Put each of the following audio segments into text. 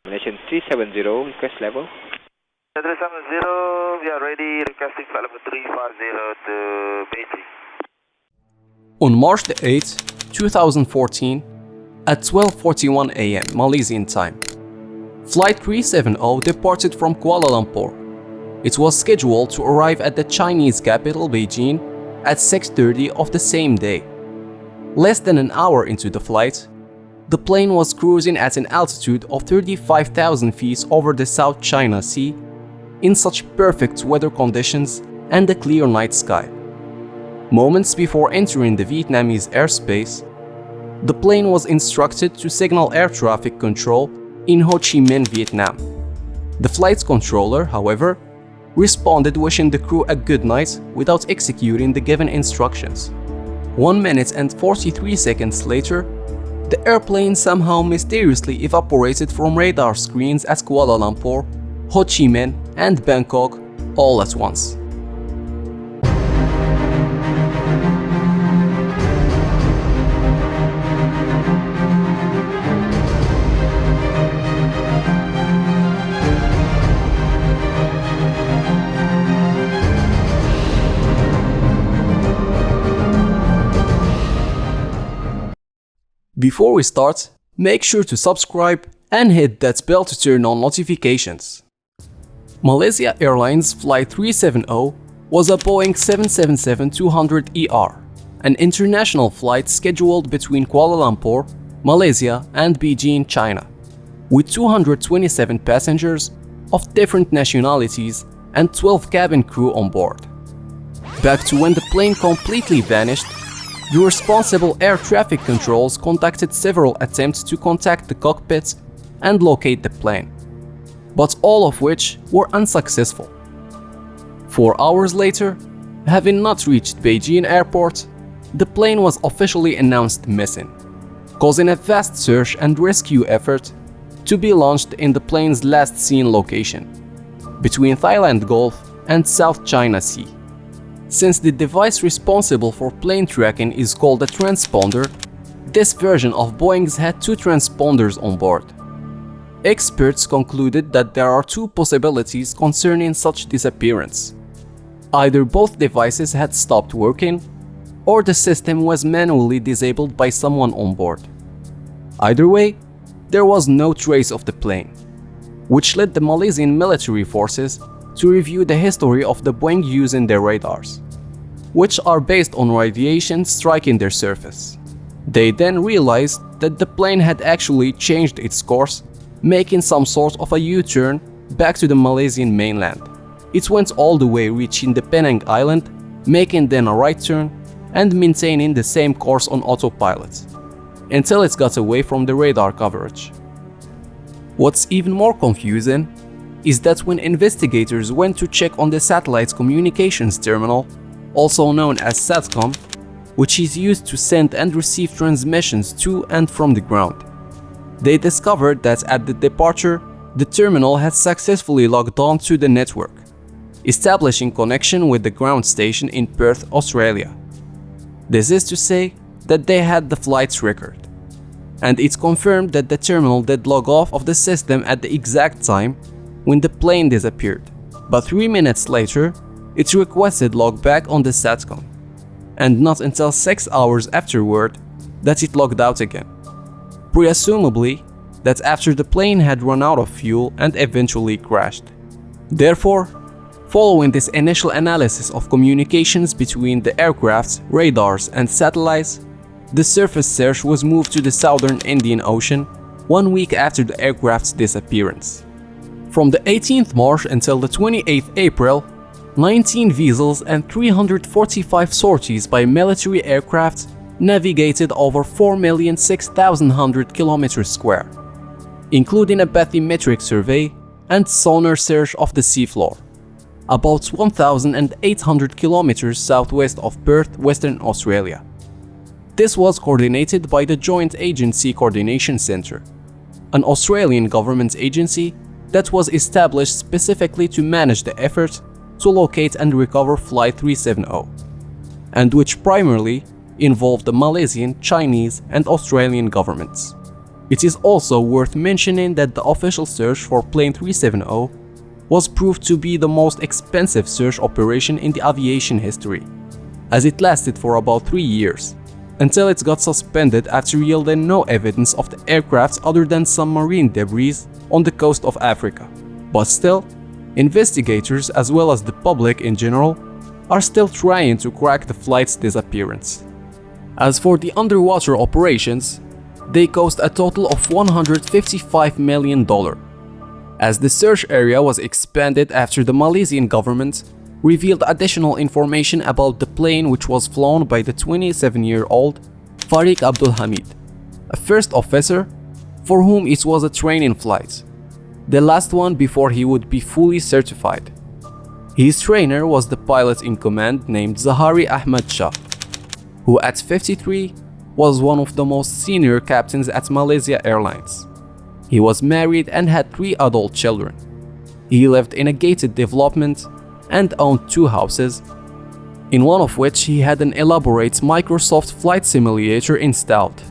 Malaysian 370, request level. 370, we are ready, requesting flight level 350 to Beijing. On March the 8th, 2014, at 12:41 a.m. Malaysian time, Flight 370 departed from Kuala Lumpur. It was scheduled to arrive at the Chinese capital Beijing at 6:30 of the same day. Less than an hour into the flight, the plane was cruising at an altitude of 35,000 feet over the South China Sea in such perfect weather conditions and a clear night sky. Moments before entering the Vietnamese airspace, the plane was instructed to signal air traffic control in Ho Chi Minh, Vietnam. The flight controller, however, responded wishing the crew a good night without executing the given instructions. 1 minute and 43 seconds later, the airplane somehow mysteriously evaporated from radar screens at Kuala Lumpur, Ho Chi Minh, and Bangkok all at once. Before we start, make sure to subscribe and hit that bell to turn on notifications. Malaysia Airlines Flight 370 was a Boeing 777-200ER, an international flight scheduled between Kuala Lumpur, Malaysia and Beijing, China, with 227 passengers of different nationalities and 12 cabin crew on board. Back to when the plane completely vanished, the responsible air traffic controls conducted several attempts to contact the cockpit and locate the plane, but all of which were unsuccessful. 4 hours later, having not reached Beijing airport, the plane was officially announced missing, causing a vast search and rescue effort to be launched in the plane's last seen location, between Thailand Gulf and South China Sea. Since the device responsible for plane tracking is called a transponder, this version of Boeing's had 2 transponders on board. Experts concluded that there are 2 possibilities concerning such disappearance. Either both devices had stopped working, or the system was manually disabled by someone on board. Either way, there was no trace of the plane, which led the Malaysian military forces to review the history of the Boeing using their radars, which are based on radiation striking their surface. They then realized that the plane had actually changed its course, making some sort of a U-turn back to the Malaysian mainland. It went all the way reaching the Penang Island, making then a right turn and maintaining the same course on autopilot, until it got away from the radar coverage. What's even more confusing is that when investigators went to check on the satellite's communications terminal, also known as SATCOM, which is used to send and receive transmissions to and from the ground, they discovered that at the departure, the terminal had successfully logged on to the network, establishing connection with the ground station in Perth, Australia. This is to say that they had the flight's record, and it confirmed that the terminal did log off of the system at the exact time when the plane disappeared, but 3 minutes later, it requested logback on the SATCOM, and not until 6 hours afterward that it logged out again, presumably that after the plane had run out of fuel and eventually crashed. Therefore, following this initial analysis of communications between the aircraft's radars and satellites, the surface search was moved to the southern Indian Ocean 1 week after the aircraft's disappearance. From the 18th March until the 28th April, 19 vessels and 345 sorties by military aircraft navigated over 4,006,100 km², including a bathymetric survey and sonar search of the seafloor, about 1,800 km southwest of Perth, Western Australia. This was coordinated by the Joint Agency Coordination Centre, an Australian government agency that was established specifically to manage the effort to locate and recover Flight 370, and which primarily involved the Malaysian, Chinese, and Australian governments. It is also worth mentioning that the official search for Plane 370 was proved to be the most expensive search operation in the aviation history, as it lasted for about 3 years, until it got suspended after yielding no evidence of the aircraft other than some marine debris on the coast of Africa. But still, investigators as well as the public in general are still trying to crack the flight's disappearance. As for the underwater operations, they cost a total of $155 million, as the search area was expanded after the Malaysian government revealed additional information about the plane which was flown by the 27-year-old Fariq Abdul Hamid, a first officer for whom it was a training flight, the last one before he would be fully certified. His trainer was the pilot in command named Zahari Ahmad Shah, who at 53 was one of the most senior captains at Malaysia Airlines. He was married and had 3 adult children. He lived in a gated development and owned 2 houses, in one of which he had an elaborate Microsoft flight simulator installed.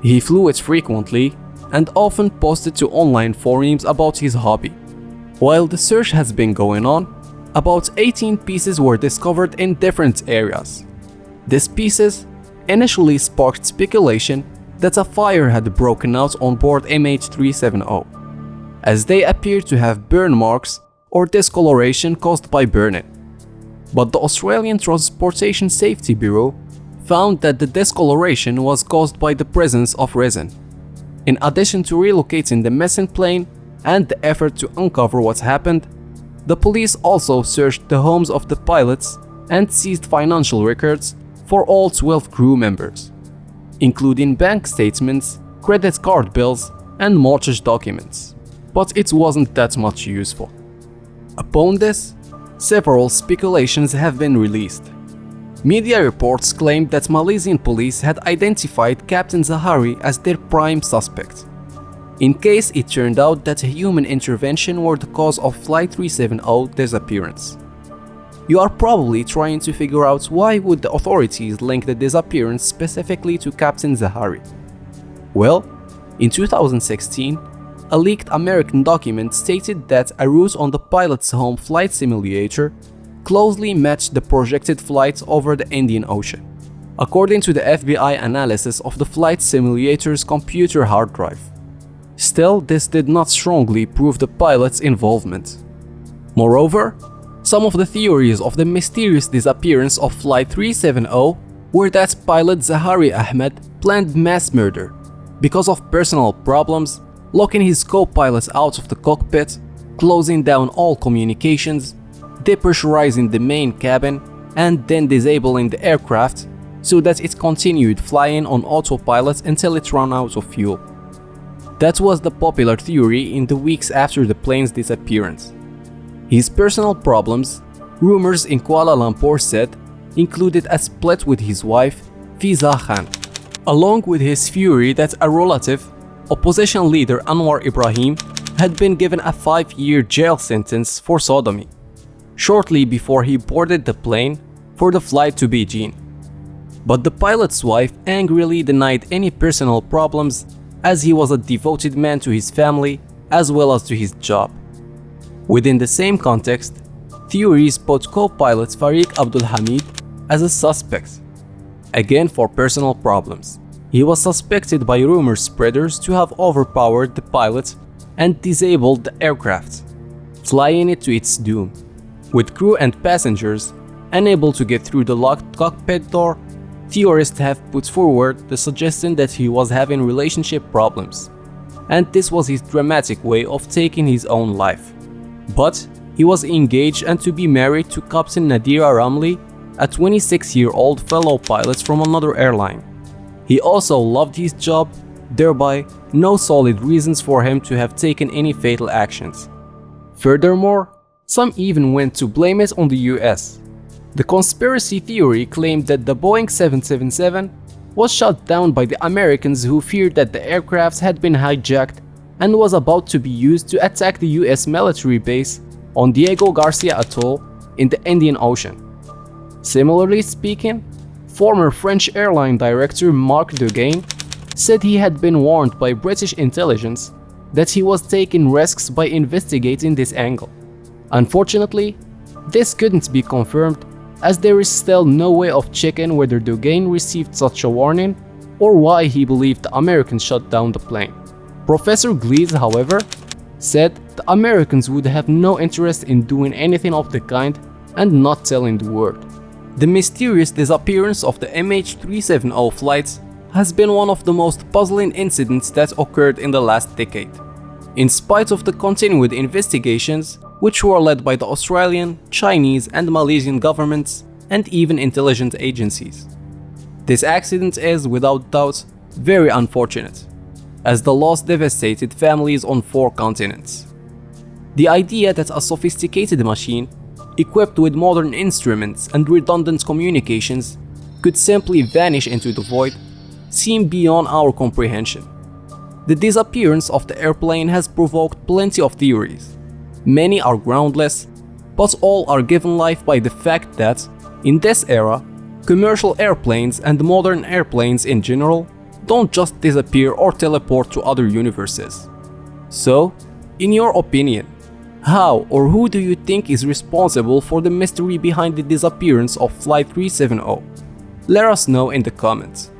He flew it frequently and often posted to online forums about his hobby. While the search has been going on, about 18 pieces were discovered in different areas. These pieces initially sparked speculation that a fire had broken out on board MH370, as they appeared to have burn marks or discoloration caused by burning. But the Australian Transportation Safety Bureau found that the discoloration was caused by the presence of resin. In addition to relocating the missing plane and the effort to uncover what happened, the police also searched the homes of the pilots and seized financial records for all 12 crew members, including bank statements, credit card bills, and mortgage documents. But it wasn't that much useful. Upon this, several speculations have been released. Media reports claimed that Malaysian police had identified Captain Zahari as their prime suspect, in case it turned out that a human intervention were the cause of Flight 370 disappearance. You are probably trying to figure out why would the authorities link the disappearance specifically to Captain Zahari. Well, in 2016, a leaked American document stated that a route on the pilot's home flight simulator closely matched the projected flight over the Indian Ocean, according to the FBI analysis of the flight simulator's computer hard drive. Still, this did not strongly prove the pilot's involvement. Moreover, some of the theories of the mysterious disappearance of Flight 370 were that pilot Zahari Ahmed planned mass murder because of personal problems, locking his co-pilot out of the cockpit, closing down all communications, depressurizing the main cabin, and then disabling the aircraft so that it continued flying on autopilot until it ran out of fuel. That was the popular theory in the weeks after the plane's disappearance. His personal problems, rumors in Kuala Lumpur said, included a split with his wife, Fiza Khan, along with his fury that a relative, opposition leader Anwar Ibrahim, had been given a 5-year jail sentence for sodomy, shortly before he boarded the plane for the flight to Beijing. But the pilot's wife angrily denied any personal problems, as he was a devoted man to his family as well as to his job. Within the same context, theories put co-pilot Fariq Abdul Hamid as a suspect, again for personal problems. He was suspected by rumor spreaders to have overpowered the pilot and disabled the aircraft, flying it to its doom, with crew and passengers unable to get through the locked cockpit door. Theorists have put forward the suggestion that he was having relationship problems, and this was his dramatic way of taking his own life. But he was engaged and to be married to Captain Nadira Ramli, a 26-year-old fellow pilot from another airline. He also loved his job, thereby no solid reasons for him to have taken any fatal actions. Furthermore, some even went to blame it on the US. The conspiracy theory claimed that the Boeing 777 was shot down by the Americans who feared that the aircraft had been hijacked and was about to be used to attack the US military base on Diego Garcia Atoll in the Indian Ocean. Similarly speaking, former French airline director Marc Degaine said he had been warned by British intelligence that he was taking risks by investigating this angle. Unfortunately, this couldn't be confirmed, as there is still no way of checking whether Dugain received such a warning or why he believed the Americans shut down the plane. Professor Glees, however, said the Americans would have no interest in doing anything of the kind and not telling the world. The mysterious disappearance of the MH370 flights has been one of the most puzzling incidents that occurred in the last decade, in spite of the continued investigations which were led by the Australian, Chinese and Malaysian governments and even intelligence agencies. This accident is, without doubt, very unfortunate, as the loss devastated families on 4 continents. The idea that a sophisticated machine, equipped with modern instruments and redundant communications, could simply vanish into the void seemed beyond our comprehension. The disappearance of the airplane has provoked plenty of theories. Many are groundless, but all are given life by the fact that, in this era, commercial airplanes and modern airplanes in general don't just disappear or teleport to other universes. So, in your opinion, how or who do you think is responsible for the mystery behind the disappearance of Flight 370? Let us know in the comments.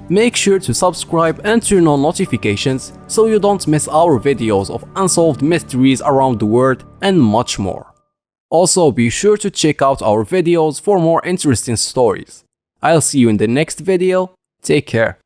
Make sure to subscribe and turn on notifications so you don't miss our videos of unsolved mysteries around the world and much more. Also, be sure to check out our videos for more interesting stories. I'll see you in the next video. Take care.